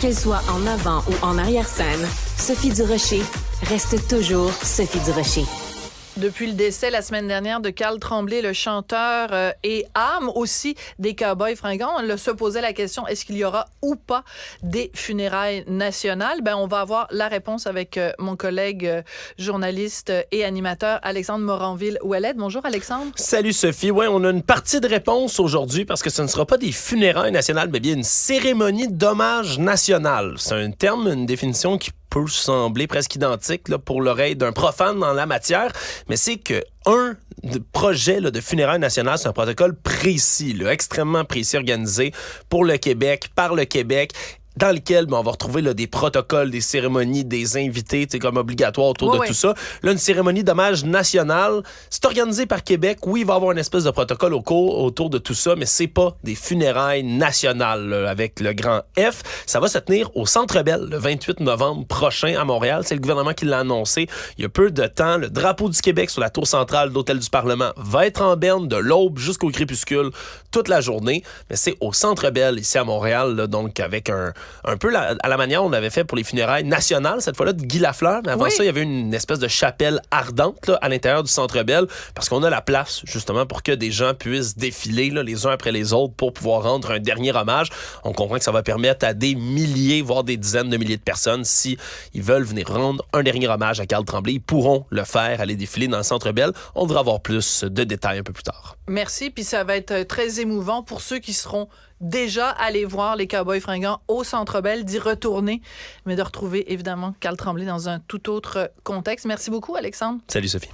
Qu'elle soit en avant ou en arrière-scène, Sophie Durocher reste toujours Sophie Durocher. Depuis le décès la semaine dernière de Carl Tremblay, le chanteur et âme aussi des Cowboys Fringants, on se posait la question, est-ce qu'il y aura ou pas des funérailles nationales? On va avoir la réponse avec mon collègue journaliste et animateur Alexandre Moranville-Ouellette. Bonjour Alexandre. Salut Sophie. Ouais, on a une partie de réponse aujourd'hui parce que ce ne sera pas des funérailles nationales, mais bien une cérémonie d'hommage national. C'est un terme, une définition qui peut sembler presque identique là, pour l'oreille d'un profane en la matière, mais c'est que un projet là, de funérailles nationales, c'est un protocole précis, là, extrêmement précis, organisé pour le Québec, par le Québec, dans lequel on va retrouver là, des protocoles, des cérémonies, des invités comme obligatoires autour de tout ça. Là, une cérémonie d'hommage national, c'est organisé par Québec. Oui, il va y avoir une espèce de protocole autour de tout ça, mais c'est pas des funérailles nationales là, avec le grand F. Ça va se tenir au Centre Bell le 28 novembre prochain à Montréal. C'est le gouvernement qui l'a annoncé il y a peu de temps. Le drapeau du Québec sur la tour centrale d'Hôtel du Parlement va être en berne de l'aube jusqu'au crépuscule toute la journée. Mais c'est au Centre Bell ici à Montréal, là, donc avec un peu à la manière on avait fait pour les funérailles nationales, cette fois-là de Guy Lafleur, mais avant ça, il y avait une espèce de chapelle ardente là, à l'intérieur du Centre Bell, parce qu'on a la place, justement, pour que des gens puissent défiler là, les uns après les autres pour pouvoir rendre un dernier hommage. On comprend que ça va permettre à des milliers, voire des dizaines de milliers de personnes, si ils veulent venir rendre un dernier hommage à Carl Tremblay, ils pourront le faire, aller défiler dans le Centre Bell. On devra avoir plus de détails un peu plus tard. Merci, puis ça va être très émouvant pour ceux qui seront déjà allés voir les Cowboys Fringants au Centre Bell, d'y retourner, mais de retrouver évidemment Carl Tremblay dans un tout autre contexte. Merci beaucoup, Alexandre. Salut, Sophie.